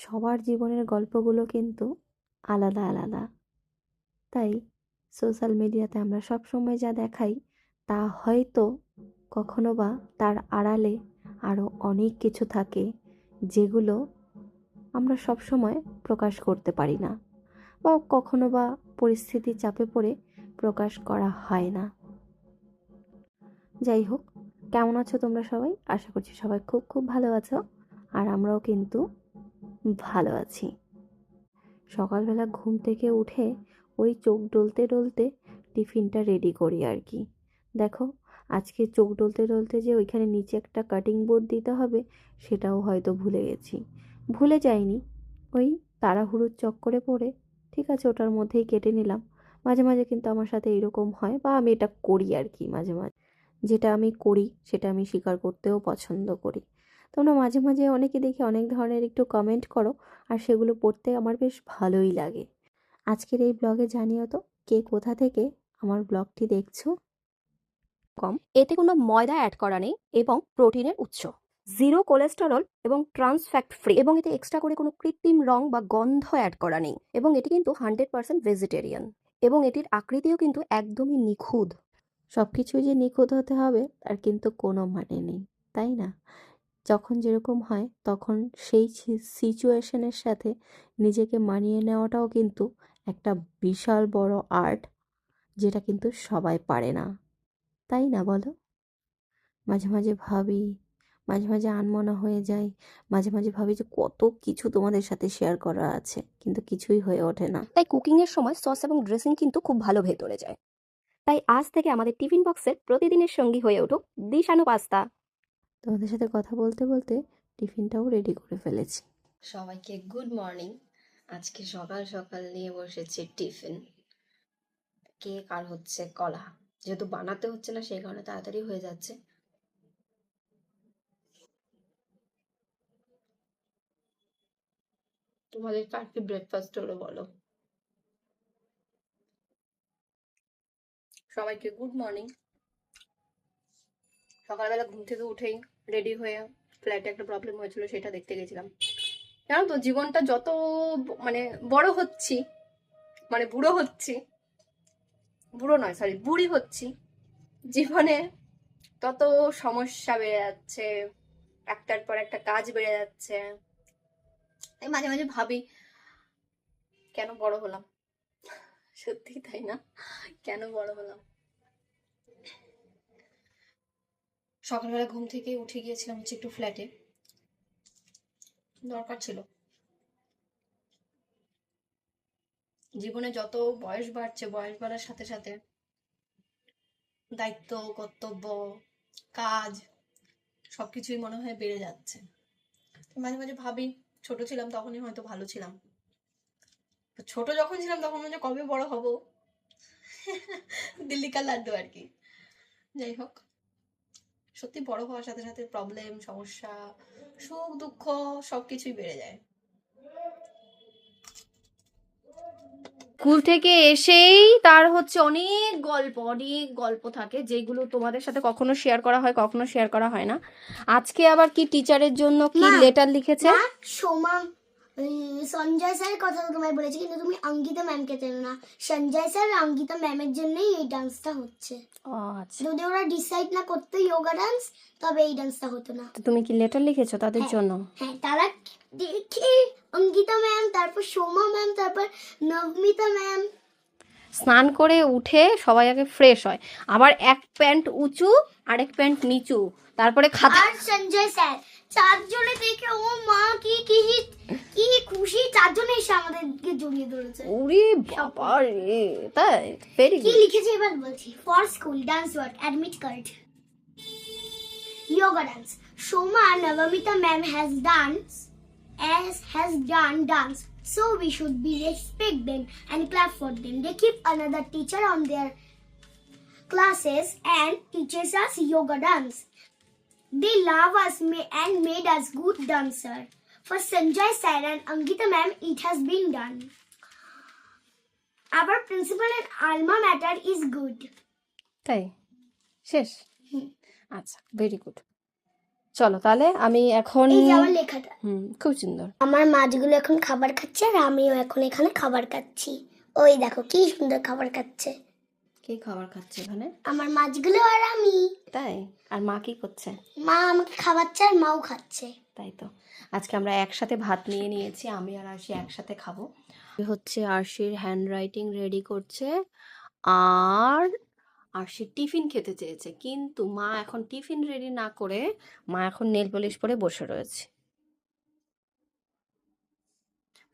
সবার জীবনের গল্পগুলো কিন্তু আলাদা আলাদা। তাই সোশ্যাল মিডিয়াতে আমরা সব সময় যা দেখাই তা হয়তো কখনো বা তার আড়ালে আরও অনেক কিছু থাকে যেগুলো আমরা সব সময় প্রকাশ করতে পারি না, বা কখনো বা পরিস্থিতির চাপে পড়ে প্রকাশ করা হয় না। যাই হোক, কেমন আছো তোমরা সবাই? আশা করছি সবাই খুব খুব ভালো আছো, আর আমরাও কিন্তু ভালো আছি। সকালবেলা ঘুম থেকে উঠে ওই চোখ ডলতে ডলতে টিফিনটা রেডি করি আর কি। দেখো, আজকে চোখ ডলতে ডলতে যে ওইখানে নিচে একটা কাটিং বোর্ড দিতে হবে সেটাও হয়তো ভুলে গেছি। ভুলে যাইনি, ওই তাড়াহুড়োর চক্করে পড়ে ঠিক আছে ওটার মধ্যেই কেটে নিলাম। মাঝে মাঝে কিন্তু আমার সাথে এরকম হয়, বা আমি এটা করি আর কি মাঝে মাঝে। যেটা আমি করি সেটা আমি স্বীকার করতেও পছন্দ করি। তোমরা মাঝে মাঝে অনেকে দেখি অনেক ধরনের একটু কমেন্ট করো, আর সেগুলো পড়তে আমার বেশ ভালোই লাগে। আজকের এই ব্লগে জানিও তো কে কোথা থেকে আমার ব্লগটি দেখছো। কম, এতে কোনো ময়দা অ্যাড করা নেই এবং প্রোটিনের উৎস, জিরো কোলেস্টেরল এবং ট্রান্স ফ্যাট ফ্রি, এবং এতে এক্সট্রা করে কোনো কৃত্রিম রং বা গন্ধ অ্যাড করা নেই, এবং এটি কিন্তু 100% ভেজিটেরিয়ান, এবং এটির আকৃতিও কিন্তু একদমই নিখুঁত। সব কিছুই যে নিখুঁত হতে হবে তার কিন্তু কোনো মানে নেই, তাই না? যখন যেরকম হয় তখন সেই সিচুয়েশনের সাথে নিজেকে মানিয়ে নেওয়াটাও কিন্তু একটা বিশাল বড় আর্ট, যেটা কিন্তু সবাই পারে না, তাই না বলো? মাঝে মাঝে ভাবি, মাঝে মাঝে আনমনা হয়ে যায়, মাঝে মাঝে ভাবি যে কত কিছু তোমাদের সাথে শেয়ার করা আছে, কিন্তু কিছুই হয়ে ওঠে না। তাই কুকিংয়ের সময় সস এবং ড্রেসিং কিন্তু খুব ভালো ভেতরে যায়। তাই আজ থেকে আমাদের টিফিন বক্সের প্রতিদিনের সঙ্গী হয়ে উঠুক দিশানো পাস্তা। তোমাদের সাথে কথা বলতে বলতে টিফিনটাও রেডি করে ফেলেছি। সবাইকে গুড মর্নিং। আজকে সকাল সকাল নিয়ে বসেছি টিফিন। কেক আর হচ্ছে কলা, যেহেতু বানাতে হচ্ছে না সেই কারণে তাড়াতাড়ি হয়ে যাচ্ছে। তোমাদের কার কি ব্রেকফাস্ট হলো বলো? সবাইকে গুড মর্নিং। সকালবেলা ঘুম থেকে উঠেই রেডি হয়ে ফ্ল্যাটে একটা প্রবলেম হয়েছিল, সেটা দেখতে গেছিলাম। জানো তো, জীবনটা যত মানে বড় হচ্ছি, মানে বুড়ো হচ্ছি, বুড়ো নয় সরি বুড়ি হচ্ছি, জীবনে তত সমস্যা বেড়ে যাচ্ছে, একটার পর একটা কাজ বেড়ে যাচ্ছে। তাই মাঝে মাঝে ভাবি কেন বড় হলাম। সত্যি তাই না, কেন বড় হলাম। সকালবেলা ঘুম থেকে উঠে গিয়েছিলাম হচ্ছে একটু ফ্ল্যাটে, দরকার ছিল। জীবনে যত বয়স বাড়ছে, বয়স বাড়ার সাথে সাথে দায়িত্ব, কর্তব্য, কাজ সবকিছুই মনে হয় বেড়ে যাচ্ছে। মাঝে মাঝে ভাবি ছোট ছিলাম তখনই হয়তো ভালো ছিলাম। ছোট যখন ছিলাম তখন মনে কবে বড় হব, দিল্লি কা লাড্ডু আর কি। যাই হোক, সত্যি বড় হওয়ার সাথে সাথে প্রবলেম, সমস্যা, সুখ দুঃখ সবকিছুই বেড়ে যায়। স্কুল থেকে এসেই তার হচ্ছে অনেক গল্প থাকে, যেগুলো তোমাদের সাথে কখনো শেয়ার করা হয়, কখনো শেয়ার করা হয় না। আজকে আবার কি টিচারের জন্য কি লেটার লিখেছে। সোমা সঞ্জয় স্যারের কথা তোমায় বলেছি, কিন্তু তুমি অঙ্কিতা ম্যামকে চেনো না। সঞ্জয় স্যার আর অঙ্কিতা ম্যামের জন্যই এই ডান্সটা হচ্ছে। আচ্ছা, যদি ওরা ডিসাইড না করতো যোগা ডান্স, তবে এই ডান্সটা হতো না। তুমি কি লেটার লিখেছো তাদের জন্য? হ্যাঁ, তারা দেখে অঙ্কিতা ম্যাম, তারপর সোমা ম্যাম, তারপর নবমিতা ম্যাম। স্নান করে উঠে সবাই আগে ফ্রেশ হয়, আবার এক প্যান্ট উঁচু আর এক প্যান্ট নিচু, তারপরে খাতা। আর সঞ্জয় স্যার চারজনে দেখে ও মা কি কি কি খুশি, চারজনে এসে আমাদেরকে জড়িয়ে ধরেছে। ওরে বাবা রে, তাই ভেরি কি গুড। লিখেছে এবার বলছি। For school dance work admit card yoga dance. Shoma Navamita ma'am has done dance, so we should be respect them and clap for them. They keep another teacher on their classes and teaches us yoga dance. They love us and made us good dancer. For Sanjay sir and Angita ma'am, it has been done. Our principal and alma mater is good. তাই শেষ? আচ্ছা, very good. চলো তাহলে আমি এখন এই যে আমার লেখাটা। খুব সুন্দর। আমার মাছগুলো এখন খাবার খাচ্ছে আর আমিও এখন এখানে খাবার খাচ্ছি। ওই দেখো কি সুন্দর খাবার খাচ্ছে কি খাবার খাচ্ছে এখানে? আমার মাছগুলো আর আমি। তাই? আর মা কি করছে? মা আমাকে খাওয়াচ্ছে আর মাও খাচ্ছে। তাই তো, আজকে আমরা একসাথে ভাত নিয়ে নিয়েছি, আমি আর আরশি একসাথে খাবো। হচ্ছে আরশির হ্যান্ড রাইটিং রেডি করছে, আর আরশি টিফিন খেতে চেয়েছে, কিন্তু মা এখন টিফিন রেডি না করে মা এখন নেল পলিশ পরে বসে রয়েছে।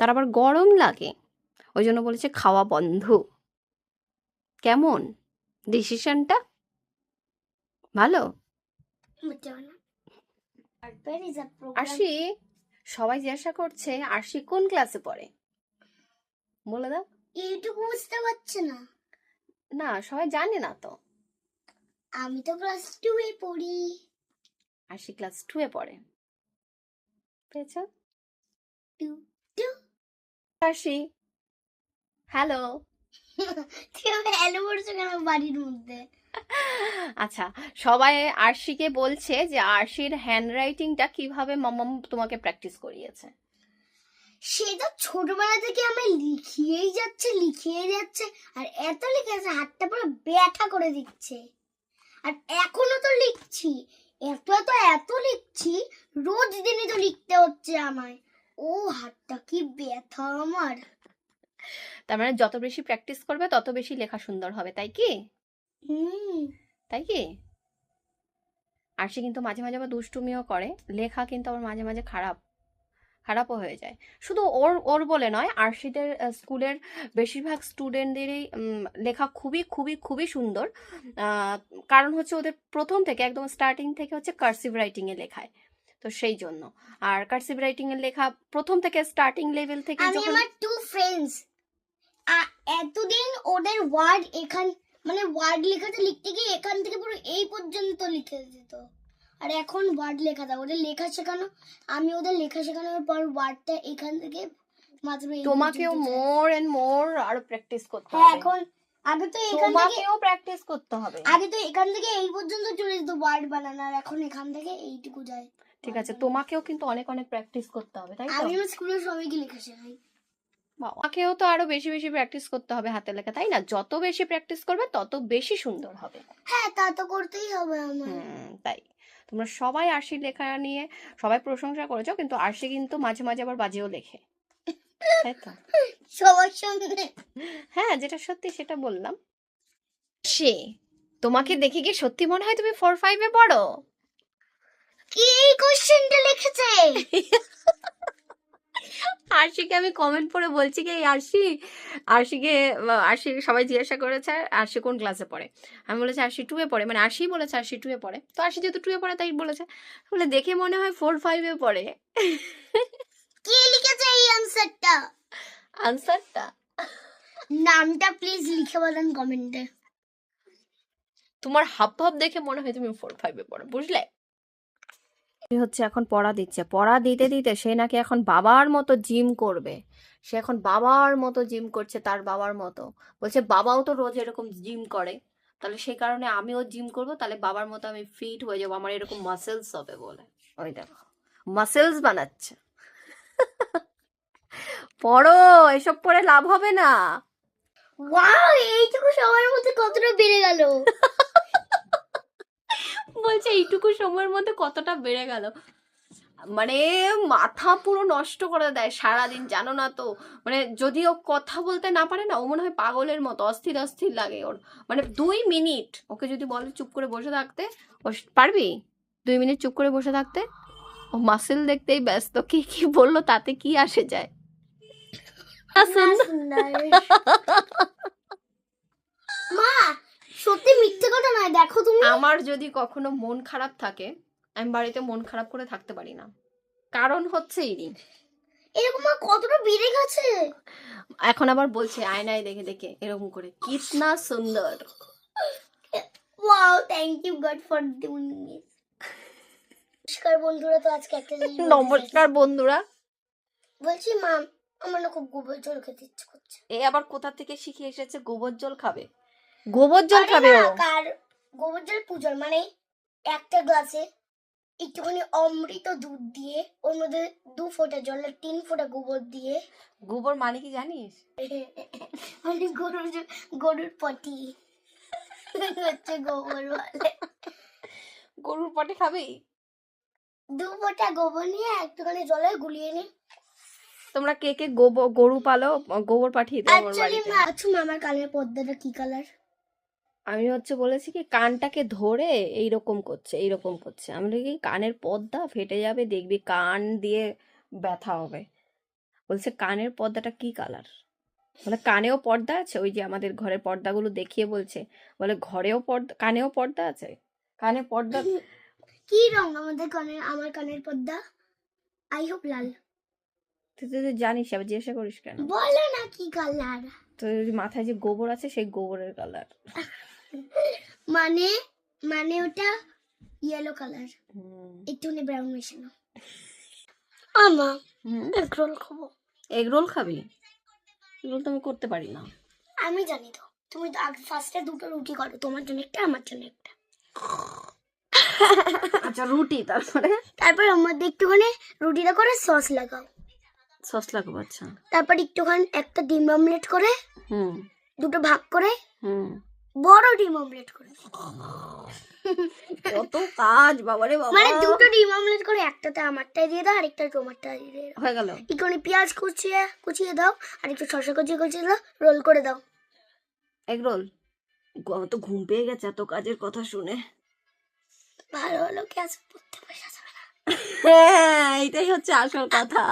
তার আবার গরম লাগে, ওই জন্য বলেছে খাওয়া বন্ধ। কেমন ডিসিশনটা? ভালো? আরশি, সবাই জিজ্ঞাসা করছে আরশি কোন ক্লাসে পড়ে, বলে দাও। এইটুকু বুঝতে পারছে না? না, সবাই জানে না তো। আমি তো ক্লাস 2 এ পড়ি। আরশি ক্লাস 2 এ পড়ে। পেয়েছ? 2 আরশি, হ্যালো। তুই আমাকে হ্যালো বলছো কেন বাড়ির মধ্যে? আচ্ছা, সবাই আরশিকে বলছে যে আরশির হ্যান্ড রাইটিংটা কিভাবে মাম্মাম তোমাকে প্র্যাকটিস করিয়েছে। সে তো ছোটবেলা থেকে আমি লিখিয়েই যাচ্ছে আর এত লিখেছে হাতটা পুরো ব্যথা করে দিচ্ছে। আর এখনো তো লিখছি, এত লিখছি, রোজ দিনই তো লিখতে হচ্ছে আমায়। ও হাতটা কি ব্যথা আমার। তার মানে যত বেশি প্র্যাকটিস করবে তত বেশি লেখা সুন্দর হবে, তাই কি? তাই কি? আরশি কিন্তু মাঝে মাঝে আবার দুষ্টুমিও করে, লেখা কিন্তু আবার মাঝে মাঝে খারাপও হয়ে যায়। শুধু ওর বলে নয়, আরশিদের স্কুলের বেশিরভাগ স্টুডেন্টদেরই লেখা খুবই খুবই খুবই সুন্দর। কারণ হচ্ছে ওদের প্রথম থেকে একদম স্টার্টিং থেকে হচ্ছে কার্সিভ রাইটিংয়ে লেখায়, তো সেই জন্য। আর কার্সিভ রাইটিং এর লেখা প্রথম থেকে স্টার্টিং লেভেল থেকে আমি আমার 2 ফ্রেন্ডস এতদিন ওদের ওয়ার্ড মানে ওয়ার্ড লেখাটা লিখতে গিয়ে এখান থেকে পুরো এই পর্যন্ত লিখে দিত। আর এখন ওয়ার্ড লেখাটা ওদের লেখা শেখানো, আমি ওদের লেখা শেখানোর পর ওয়ার্ডটা এখান থেকে মাত্র তোমাকেও মোর এন্ড মোর আরো প্র্যাকটিস করতে হ্যাঁ, হবে। এখন আগে তো এখান থেকে তোমাকেও প্র্যাকটিস করতে হবে। আগে তো এখান থেকে এই পর্যন্ত চলে যেত ওয়ার্ড বানানো, আর এখন এখান থেকে এইটুকু যায়। ঠিক আছে, তোমাকেও কিন্তু অনেক অনেক প্র্যাকটিস করতে হবে, তাই তো? আমি আমার স্কুলের সবাইকে লেখা শেখাই। বাবাকেও তো আরো বেশি বেশি প্র্যাকটিস করতে হবে হাতের লেখা, তাই না? যত বেশি প্র্যাকটিস করবে তত বেশি সুন্দর হবে। হ্যাঁ, তা তো করতেই হবে আমার। তাই তোমরা সবাই আরশির লেখা নিয়ে সবাই প্রশংসা করেছো, কিন্তু আরশি কিন্তু মাঝে মাঝে আবার বাজেও লেখে, তাই তো? সবার সঙ্গে। হ্যাঁ, যেটা সত্যি সেটা বললাম। সে তোমাকে দেখে কি সত্যি মনে হয় তুমি 4-5 এ পড়ো? কি এই কোশ্চেনটা লিখেছে? আরশিকে আমি কমেন্ট পড়ে বলছি কি আরশিকে সবাই জিজ্ঞাসা করেছে আরশি কোন ক্লাসে পড়ে। আমি বলেছি আরশি 2 এ পড়ে, মানে আরশি বলেছে আরশি 2 এ পড়ে, তো আরশি যেহেতু 2 এ পড়ে তাই বলেছে। বলে দেখে মনে হয় 4-5 এ পড়ে। কি লিখেছে এই আনসারটা? আনসারটা নামটা প্লিজ লিখে বলেন কমেন্টে। তোমার হাবভাব দেখে মনে হয় তুমি 4-5 এ পড়ো, বুঝলে? হচ্ছে এখন পড়া দিচ্ছে, পড়া দিতে দিতে সে নাকি এখন বাবার মতো জিম করবে। সে এখন বাবার মতো জিম করছে, তার বাবার মতো। বলছে বাবাও তো রোজ এরকম জিম করে, তাহলে সেই কারণে আমিও জিম করব, তাহলে বাবার মতো আমি ফিট হয়ে যাবো, আমার এরকম মাসেলস হবে বলে। ওই দেখো মাসেলস বানাচ্ছে। পড়ো, এসব পড়ে লাভ হবে না। ওয়াও, এইটুকু সময়ের মধ্যে কতটা বেড়ে গেল। বলছে এইটুকু সময়ের মধ্যে কতটা বেড়ে গেল, মানে মাথা পুরো নষ্ট করে দেয় সারাদিন, জানো না তো? মানে যদিও কথা বলতে না পারে না, ও মনে হয় পাগলের মতো অস্থির অস্থির লাগে ওর। মানে 2 মিনিট ওকে যদি বলে চুপ করে বসে থাকতে, ও পারবি 2 মিনিট চুপ করে বসে থাকতে? ও মাসেল দেখতেই ব্যস্ত, কি কি বললো তাতে কি আসে যায়। মা, সত্যি মিথ্যে কথা নয়, দেখো তুমি। আমার যদি কখনো মন খারাপ থাকে, আমি বাড়িতে মন খারাপ করে থাকতে পারি না, কারণ হচ্ছে এরকম কতটা বেড়ে গেছে। এখন আবার বলছে আয়নায় দেখে দেখে এরকম করে, কিতনা সুন্দর। Wow, thank you God for doing this. নমস্কার বন্ধুরা, তো আজকে একটা জিনিস নমস্কার বন্ধুরা। বলছি মা, আমার না খুব গোবর জল খেতে ইচ্ছে করছে। এ আবার কোথা থেকে শিখে এসেছে গোবর জল খাবে? গোবর জল খাবে ও? কার গোবর জল? পূজার মানে একটা গ্লাসে একটুখানি অমৃত দুধ দিয়ে ওর মধ্যে 2 ফোঁটা জল আর 3 ফোঁটা গোবর দিয়ে গোবর মানে কি জানিস? মানে গরুর পটি হচ্ছে গোবর বলে। গরুর পটে খাবি? 2 ফোঁটা গোবর নিয়ে একটুখানি জলে গুলিয়ে নি। তোমরা কে কে গরু পালো? গোবর পাঠিয়ে দাও আমার অ্যাকচুয়ালি বাড়িতে। আচ্ছা মামার কানের পর্দাটা কি কালার? আমি হচ্ছে বলেছি কি কানটাকে ধরে এইরকম করছে, এইরকম করছে। আমি বলি কি কানের পর্দা ফেটে যাবে, দেখবি কান দিয়ে ব্যথা হবে। বলছে কানের পর্দাটা কি কালার? বলে কানেও পর্দা আছে, ওই যে আমাদের ঘরের পর্দাগুলো দেখিয়ে বলছে, বলে ঘরেও পর্দা, কানেও পর্দা আছে। কানে পর্দা কি রং আমার কানের পর্দা? আই হোপ লাল। তুই তো জানিস, আবার জিজ্ঞাসা করিস কেন? বলো না কি কালার? তো মাথায় যে গোবর আছে সেই গোবরের কালার। মানে মানে ওটা ইয়েলো কালার, একটুখানি ব্রাউন মেশানো। আমা এগ রোল খাবো। এগ রোল খাবি? এগুলো তো আমি করতে পারি না। আমি জানি তো, তুমি তো আগে ফার্স্টে 2টো রুটি করো, তোমার জন্য একটা আমার জন্য একটা। আচ্ছা রুটি, তারপরে তারপর ওর মধ্যে একটুখানি রুটিটা করে সস লাগাও। সস লাগাবো? আচ্ছা। তারপর একটুখানি একটা ডিম অমলেট করে হুম 2টো ভাগ করে হুম বড় ডিম অমলেট করে, কত কাজ বাবারে বাবা। মানে 2টো ডিম অমলেট করে একটাতে আমারটাই দিয়ে দাও আর একটা তোমারটা দিয়ে দাও। হয়ে গেল। একটুখানি পেঁয়াজ কুচিয়ে দাও আর একটু শসা কুচিয়ে দাও, রোল করে দাও। Egg roll. আমার তো ঘুম পেয়ে গেছে এত কাজের কথা শুনে। ভালো ভালো ক্লাস পড়তে বসা যাবে না। হ্যাঁ, এটাই হচ্ছে আসল কথা।